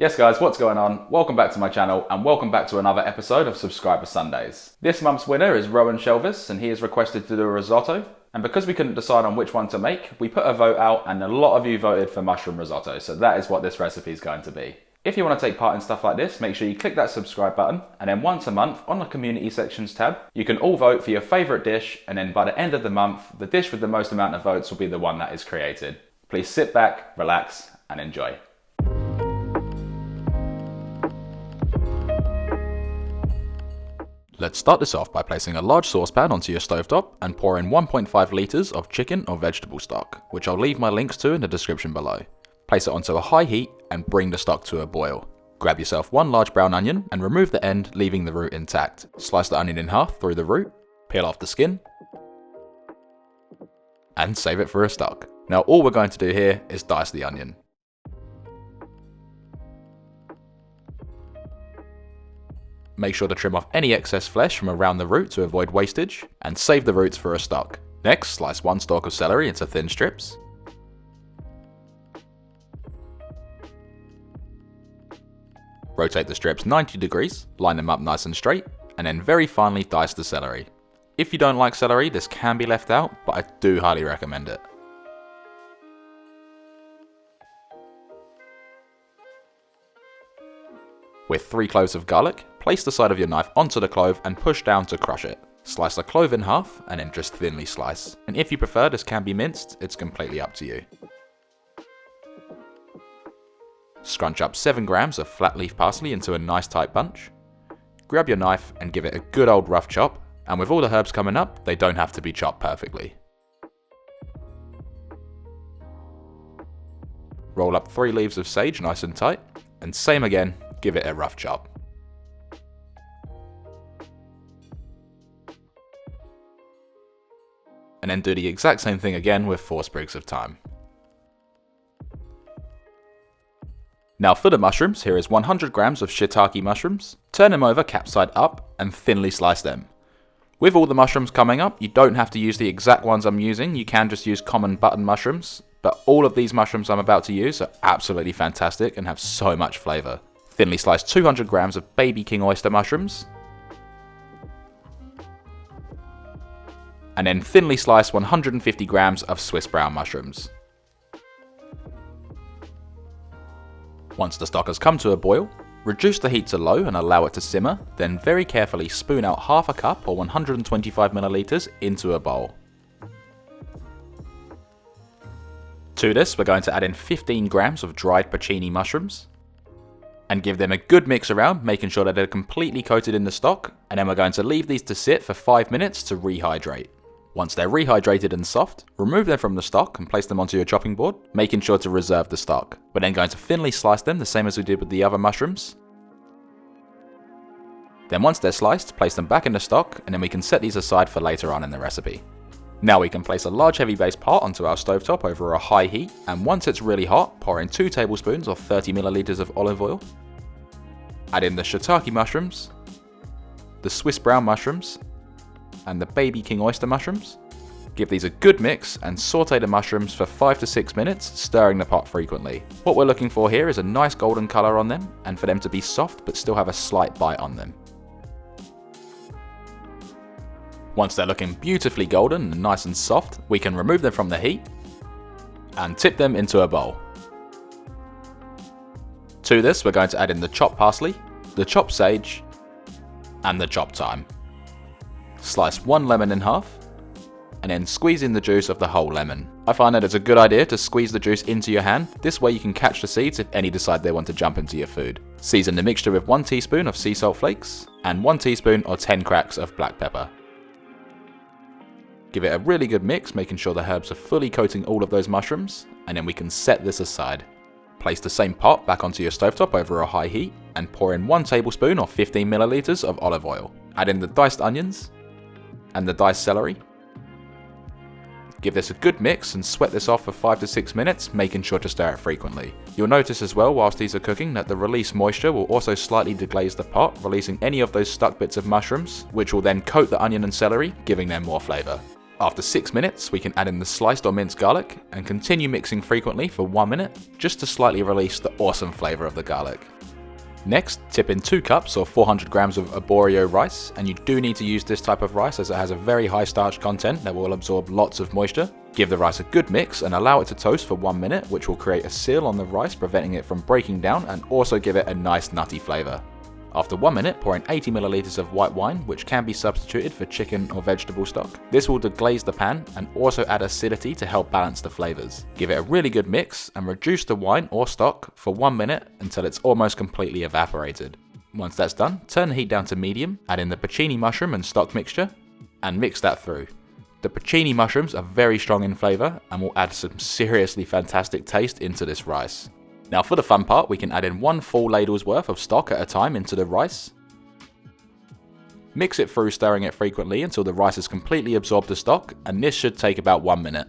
Yes guys, what's going on? Welcome back to my channel and welcome back to another episode of Subscriber Sundays. This month's winner is Rowan Shelvis and he has requested to do a risotto. And because we couldn't decide on which one to make, we put a vote out and a lot of you voted for mushroom risotto, so that is what this recipe is going to be. If you want to take part in stuff like this, make sure you click that subscribe button, and then once a month on the community sections tab, you can all vote for your favourite dish, and then by the end of the month, the dish with the most amount of votes will be the one that is created. Please sit back, relax, and enjoy. Let's start this off by placing a large saucepan onto your stovetop and pour in 1.5 litres of chicken or vegetable stock, which I'll leave my links to in the description below. Place it onto a high heat and bring the stock to a boil. Grab yourself one large brown onion and remove the end, leaving the root intact. Slice the onion in half through the root, peel off the skin, and save it for a stock. Now all we're going to do here is dice the onion. Make sure to trim off any excess flesh from around the root to avoid wastage, and save the roots for a stock. Next, slice one stalk of celery into thin strips. Rotate the strips 90 degrees, line them up nice and straight, and then very finely dice the celery. If you don't like celery, this can be left out, but I do highly recommend it. With 3 cloves of garlic, place the side of your knife onto the clove and push down to crush it. Slice the clove in half and then just thinly slice. And if you prefer, this can be minced, it's completely up to you. Scrunch up 7 grams of flat leaf parsley into a nice tight bunch. Grab your knife and give it a good old rough chop, and with all the herbs coming up, they don't have to be chopped perfectly. Roll up 3 leaves of sage nice and tight, and same again, give it a rough chop. And then do the exact same thing again with 4 sprigs of thyme. Now for the mushrooms, here is 100 grams of Shiitake mushrooms. Turn them over cap side up and thinly slice them. With all the mushrooms coming up, you don't have to use the exact ones I'm using, you can just use common button mushrooms, but all of these mushrooms I'm about to use are absolutely fantastic and have so much flavour. Thinly slice 200 grams of baby king oyster mushrooms, and then thinly slice 150 grams of Swiss brown mushrooms. Once the stock has come to a boil, reduce the heat to low and allow it to simmer, then very carefully spoon out half a cup or 125 milliliters into a bowl. To this, we're going to add in 15 grams of dried porcini mushrooms, and give them a good mix around, making sure that they're completely coated in the stock, and then we're going to leave these to sit for 5 minutes to rehydrate. Once they're rehydrated and soft, remove them from the stock and place them onto your chopping board, making sure to reserve the stock. We're then going to thinly slice them the same as we did with the other mushrooms. Then once they're sliced, place them back in the stock, and then we can set these aside for later on in the recipe. Now we can place a large heavy base pot onto our stovetop over a high heat, and once it's really hot, pour in 2 tablespoons or 30 milliliters of olive oil. Add in the Shiitake mushrooms, the Swiss brown mushrooms, and the baby king oyster mushrooms. Give these a good mix and saute the mushrooms for 5 to 6 minutes, stirring the pot frequently. What we're looking for here is a nice golden colour on them, and for them to be soft but still have a slight bite on them. Once they're looking beautifully golden and nice and soft, we can remove them from the heat and tip them into a bowl. To this, we're going to add in the chopped parsley, the chopped sage, and the chopped thyme. Slice 1 lemon in half, and then squeeze in the juice of the whole lemon. I find that it's a good idea to squeeze the juice into your hand, this way you can catch the seeds if any decide they want to jump into your food. Season the mixture with 1 teaspoon of sea salt flakes, and 1 teaspoon or 10 cracks of black pepper. Give it a really good mix, making sure the herbs are fully coating all of those mushrooms, and then we can set this aside. Place the same pot back onto your stovetop over a high heat, and pour in 1 tablespoon or 15 milliliters of olive oil. Add in the diced onions, and the diced celery. Give this a good mix and sweat this off for 5 to 6 minutes, making sure to stir it frequently. You'll notice as well whilst these are cooking that the released moisture will also slightly deglaze the pot, releasing any of those stuck bits of mushrooms, which will then coat the onion and celery, giving them more flavour. After 6 minutes, we can add in the sliced or minced garlic and continue mixing frequently for 1 minute, just to slightly release the awesome flavour of the garlic. Next, tip in 2 cups or 400 grams of Arborio rice, and you do need to use this type of rice as it has a very high starch content that will absorb lots of moisture. Give the rice a good mix and allow it to toast for 1 minute, which will create a seal on the rice, preventing it from breaking down and also give it a nice nutty flavour. After 1 minute, pour in 80 milliliters of white wine, which can be substituted for chicken or vegetable stock. This will deglaze the pan and also add acidity to help balance the flavors. Give it a really good mix and reduce the wine or stock for 1 minute until it's almost completely evaporated. Once that's done, turn the heat down to medium, add in the Porcini mushroom and stock mixture, and mix that through. The Porcini mushrooms are very strong in flavor and will add some seriously fantastic taste into this rice. Now for the fun part, we can add in 1 full ladle's worth of stock at a time into the rice. Mix it through, stirring it frequently until the rice has completely absorbed the stock, and this should take about 1 minute.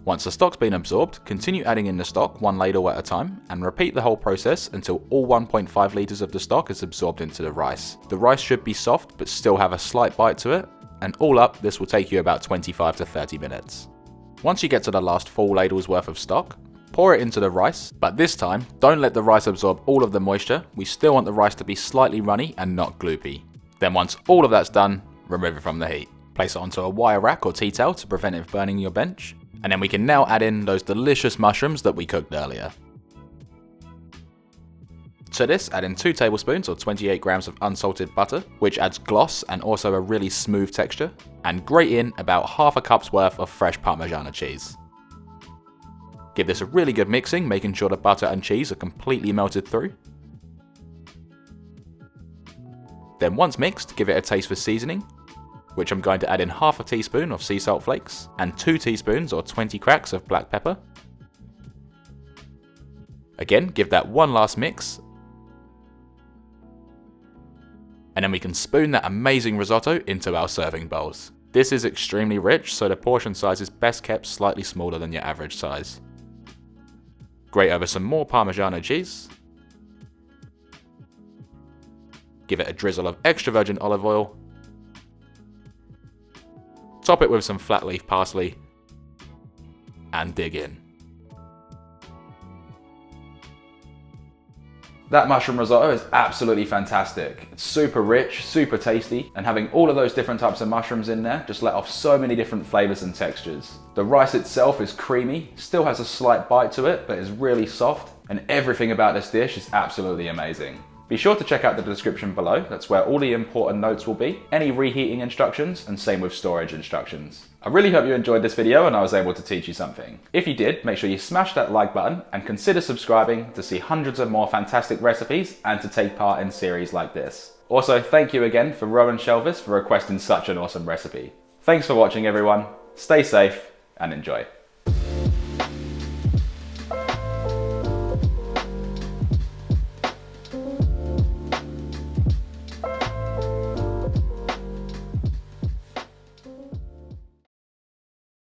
Once the stock's been absorbed, continue adding in the stock 1 ladle at a time, and repeat the whole process until all 1.5 litres of the stock is absorbed into the rice. The rice should be soft but still have a slight bite to it, and all up this will take you about 25 to 30 minutes. Once you get to the last full ladle's worth of stock, pour it into the rice, but this time, don't let the rice absorb all of the moisture. We still want the rice to be slightly runny and not gloopy. Then once all of that's done, remove it from the heat. Place it onto a wire rack or tea towel to prevent it burning your bench. And then we can now add in those delicious mushrooms that we cooked earlier. To this, add in 2 tablespoons or 28 grams of unsalted butter, which adds gloss and also a really smooth texture. And grate in about half a cup's worth of fresh Parmesan cheese. Give this a really good mixing, making sure the butter and cheese are completely melted through. Then once mixed, give it a taste for seasoning, which I'm going to add in half a teaspoon of sea salt flakes and 2 teaspoons or 20 cracks of black pepper. Again, give that one last mix. And then we can spoon that amazing risotto into our serving bowls. This is extremely rich, so the portion size is best kept slightly smaller than your average size. Grate over some more Parmigiano cheese. Give it a drizzle of extra virgin olive oil. Top it with some flat leaf parsley. And dig in. That mushroom risotto is absolutely fantastic. It's super rich, super tasty, and having all of those different types of mushrooms in there just let off so many different flavors and textures. The rice itself is creamy, still has a slight bite to it, but is really soft, and everything about this dish is absolutely amazing. Be sure to check out the description below, that's where all the important notes will be, any reheating instructions, and same with storage instructions. I really hope you enjoyed this video and I was able to teach you something. If you did, make sure you smash that like button and consider subscribing to see hundreds of more fantastic recipes and to take part in series like this. Also, thank you again for Rowan Shelvis for requesting such an awesome recipe. Thanks for watching everyone, stay safe and enjoy.